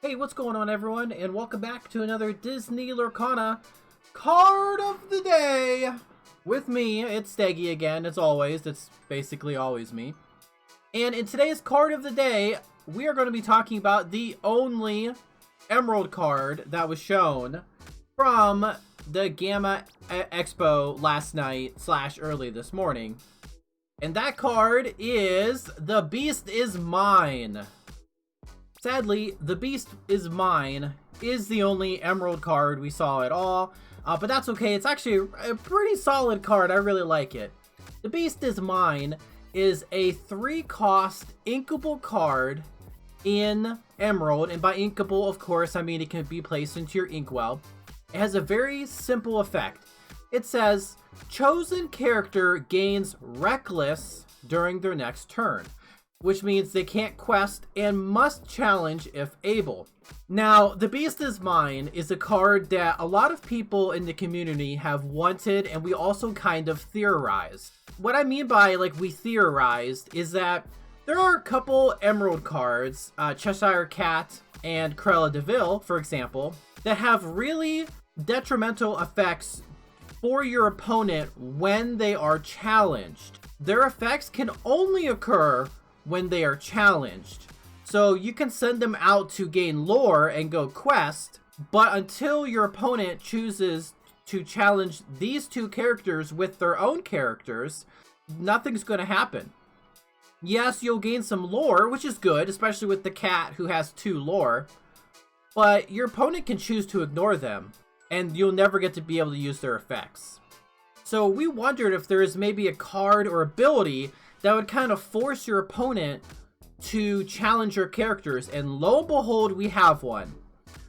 Hey, what's going on, everyone? And welcome back to another Disney Lorcana Card of the Day. With me, it's Steggy again, as always. It's basically always me. And in today's Card of the Day, we are going to be talking about the only Emerald card that was shown from the GAMA Expo last night / early this morning. And that card is The Beast Is Mine. Sadly, The Beast Is Mine is the only Emerald card we saw at all, but that's okay. It's actually a pretty solid card. I really like it. The Beast Is Mine is a 3-cost inkable card in Emerald, and by inkable, of course, I mean it can be placed into your inkwell. It has a very simple effect. It says, chosen character gains Reckless during their next turn, which means they can't quest and must challenge if able. Now, The Beast Is Mine is a card that a lot of people in the community have wanted, and we also kind of theorized. What I mean by, we theorized is that there are a couple Emerald cards, Cheshire Cat and Cruella de Vil, for example, that have really detrimental effects for your opponent when they are challenged. Their effects can only occur when they are challenged. So you can send them out to gain lore and go quest, but until your opponent chooses to challenge these two characters with their own characters, nothing's going to happen. Yes, you'll gain some lore, which is good, especially with the cat who has 2 lore, but your opponent can choose to ignore them, and you'll never get to be able to use their effects. So we wondered if there is maybe a card or ability that would kind of force your opponent to challenge your characters, and lo and behold, we have one.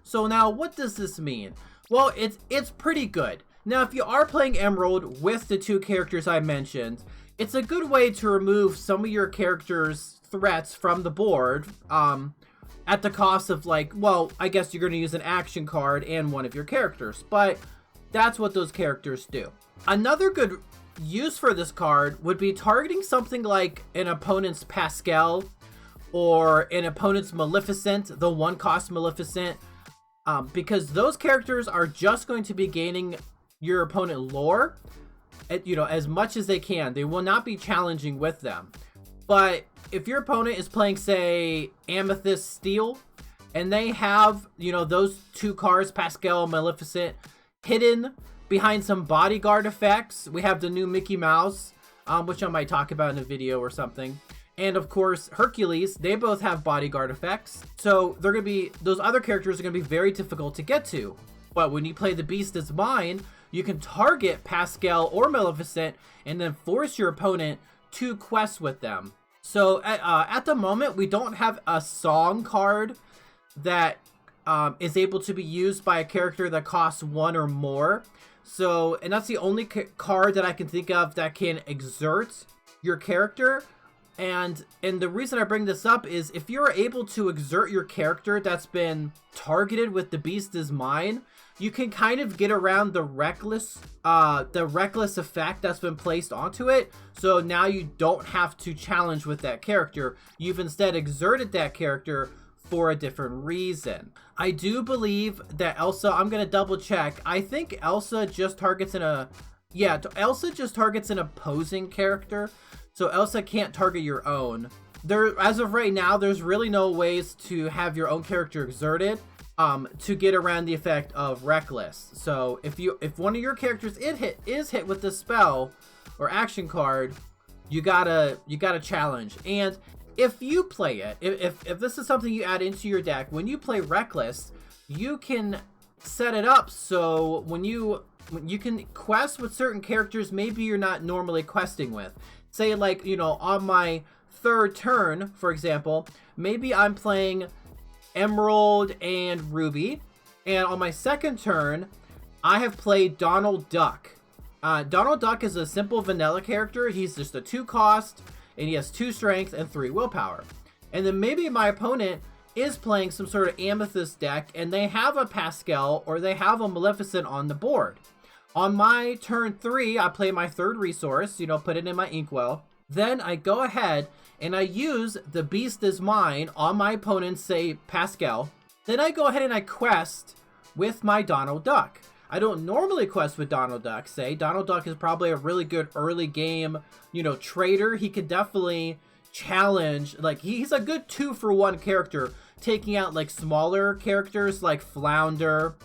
So now, what does this mean? Well, it's pretty good. Now, if you are playing Emerald with the 2 characters I mentioned, it's a good way to remove some of your characters' threats from the board, at the cost of I guess you're going to use an action card and one of your characters, but that's what those characters do. Another good use for this card would be targeting something like an opponent's Pascal or an opponent's Maleficent, the 1-cost Maleficent, because those characters are just going to be gaining your opponent lore, as much as they can. They will not be challenging with them. But if your opponent is playing, say, Amethyst Steel, and they have, those 2 cards, Pascal and Maleficent, hidden behind some bodyguard effects. We have the new Mickey Mouse, which I might talk about in a video or something. And of course, Hercules, they both have bodyguard effects. So those other characters are going to be very difficult to get to. But when you play The Beast Is Mine, you can target Pascal or Maleficent and then force your opponent to quest with them. So at the moment, we don't have a song card that is able to be used by a character that costs 1 or more. So, and that's the only card that I can think of that can exert your character. And the reason I bring this up is if you're able to exert your character that's been targeted with The Beast Is Mine, you can kind of get around the reckless effect that's been placed onto it. So now you don't have to challenge with that character. You've instead exerted that character for a different reason. I do believe that Elsa, I'm going to double check. I think Elsa just targets Elsa just targets an opposing character. So Elsa can't target your own. As of right now, there's really no ways to have your own character exerted to get around the effect of Reckless. So if one of your characters is hit with the spell or action card, you gotta challenge. And if you play it, if this is something you add into your deck, when you play Reckless, you can set it up so when you can quest with certain characters maybe you're not normally questing with. Say on my 3rd turn, for example, maybe I'm playing Emerald and Ruby, and on my 2nd turn, I have played Donald Duck. Donald Duck is a simple vanilla character. He's just a 2-cost, and he has 2 strength and 3 willpower. And then maybe my opponent is playing some sort of Amethyst deck, and they have a Pascal or they have a Maleficent on the board. On my turn 3, I play my 3rd resource, put it in my inkwell. Then I go ahead and I use The Beast Is Mine on my opponent's, say, Pascal. Then I go ahead and I quest with my Donald Duck. I don't normally quest with Donald Duck, say. Donald Duck is probably a really good early game, you know, trader. He could definitely challenge, like, he's a good 2-for-1 character, taking out, like, smaller characters like Flounder,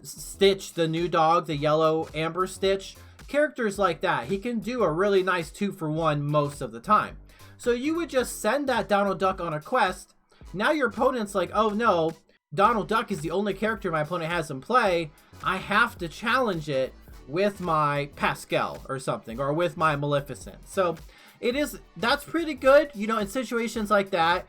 Stitch, the new dog, the yellow Amber Stitch. Characters like that. He can do a really nice 2-for-1 most of the time. So you would just send that Donald Duck on a quest. Now your opponent's like, oh no, Donald Duck is the only character my opponent has in play. I have to challenge it with my Pascal or something, or with my Maleficent. So that's pretty good, you know, in situations like that.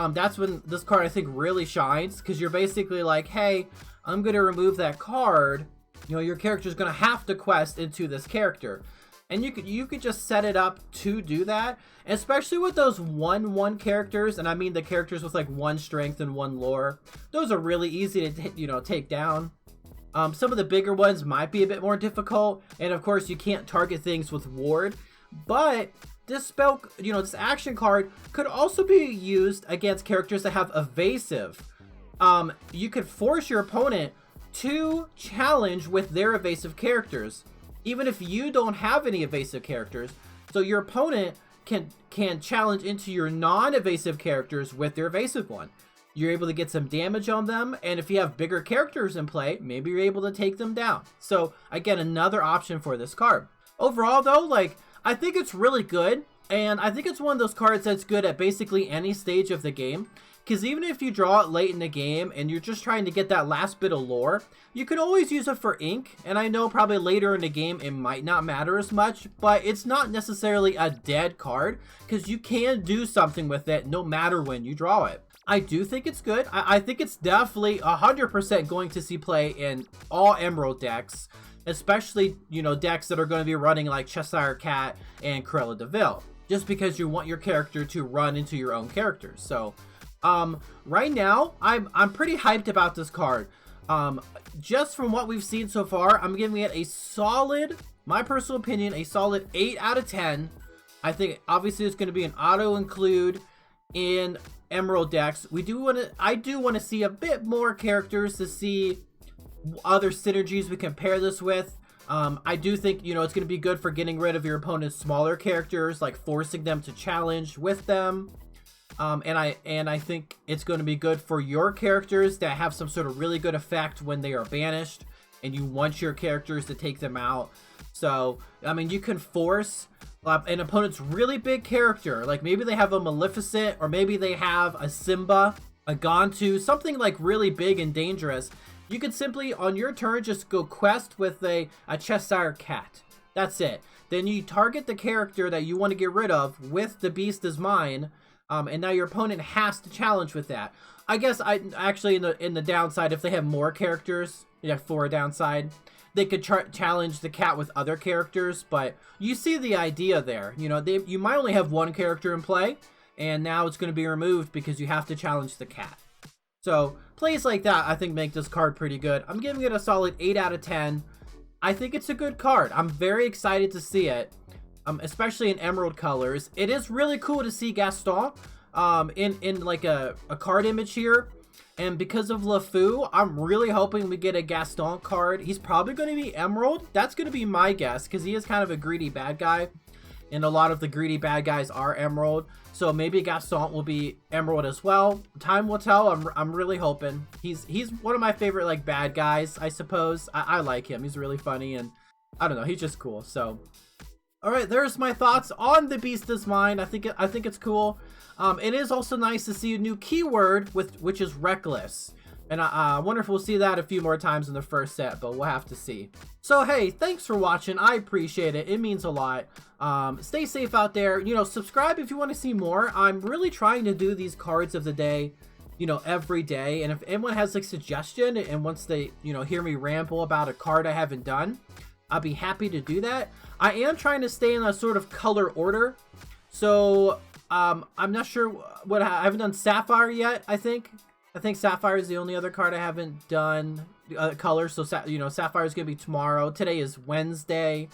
That's when this card, I think, really shines, because you're basically like, hey, I'm going to remove that card. You know, your character's going to have to quest into this character. And you could just set it up to do that, especially with those 1/1 characters. And I mean the characters with like 1 strength and 1 lore. Those are really easy to, you know, take down. Some of the bigger ones might be a bit more difficult. And of course, you can't target things with ward. But this spell, you know, this action card could also be used against characters that have evasive. You could force your opponent to challenge with their evasive characters, even if you don't have any evasive characters. So your opponent can challenge into your non-evasive characters with their evasive one. You're able to get some damage on them, and if you have bigger characters in play, maybe you're able to take them down. So again, another option for this card. Overall though, like, I think it's really good, and I think it's one of those cards that's good at basically any stage of the game. Because even if you draw it late in the game and you're just trying to get that last bit of lore, you can always use it for ink. And I know probably later in the game it might not matter as much, but it's not necessarily a dead card, because you can do something with it no matter when you draw it. I do think it's good. I think it's definitely 100% going to see play in all Emerald decks, especially, you know, decks that are going to be running like Cheshire Cat and Cruella de Vil, just because you want your character to run into your own characters. So right now I'm pretty hyped about this card. Just from what we've seen so far, I'm giving it a solid, my personal opinion, a solid 8 out of 10. I think obviously it's going to be an auto include in Emerald decks. I do want to see a bit more characters to see other synergies we can pair this with. I do think, you know, it's going to be good for getting rid of your opponent's smaller characters, like forcing them to challenge with them. And I think it's going to be good for your characters that have some sort of really good effect when they are banished, and you want your characters to take them out. So, I mean, you can force an opponent's really big character, like maybe they have a Maleficent, or maybe they have a Simba, a Gontu, something like really big and dangerous. You could simply, on your turn, just go quest with a Cheshire Cat. That's it. Then you target the character that you want to get rid of with the Beast is Mine, and now your opponent has to challenge with that. I guess actually in the downside, if they have more characters, yeah, for a downside, they could challenge the cat with other characters. But you see the idea there. You know, you might only have 1 character in play, and now it's going to be removed because you have to challenge the cat. So plays like that, I think, make this card pretty good. I'm giving it a solid 8 out of 10. I think it's a good card. I'm very excited to see it. Especially in Emerald colors. It is really cool to see Gaston in like a card image here. And because of LeFou, I'm really hoping we get a Gaston card. He's probably going to be Emerald. That's going to be my guess, because he is kind of a greedy bad guy. And a lot of the greedy bad guys are Emerald. So maybe Gaston will be Emerald as well. Time will tell. I'm really hoping. He's one of my favorite, like, bad guys, I suppose. I like him. He's really funny, and I don't know. He's just cool. So alright, there's my thoughts on the Beast is Mine. I think it's cool. It is also nice to see a new keyword, which is Reckless. And I wonder if we'll see that a few more times in the first set, but we'll have to see. So hey, thanks for watching. I appreciate it. It means a lot. Stay safe out there. You know, subscribe if you want to see more. I'm really trying to do these cards of the day, you know, every day. And if anyone has a suggestion and wants to, you know, hear me ramble about a card I haven't done, I'll be happy to do that. I am trying to stay in a sort of color order. So I'm not sure what I haven't done Sapphire yet. I think Sapphire is the only other card I haven't done color. So you know, Sapphire is gonna be tomorrow. Today is Wednesday,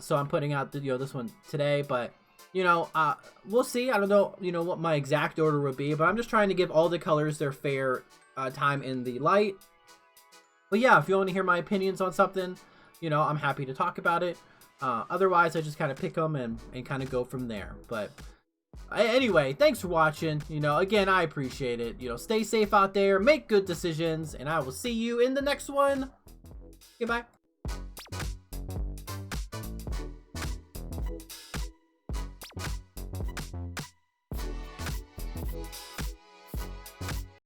so I'm putting out the, you know, this one today. But you know, we'll see. I don't know, you know, what my exact order would be, but I'm just trying to give all the colors their fair time in the light. But yeah, if you want to hear my opinions on something, you know, I'm happy to talk about it. Otherwise, I just kind of pick them and kind of go from there. But anyway, thanks for watching. You know, again, I appreciate it. You know, stay safe out there, make good decisions, and I will see you in the next one. Goodbye.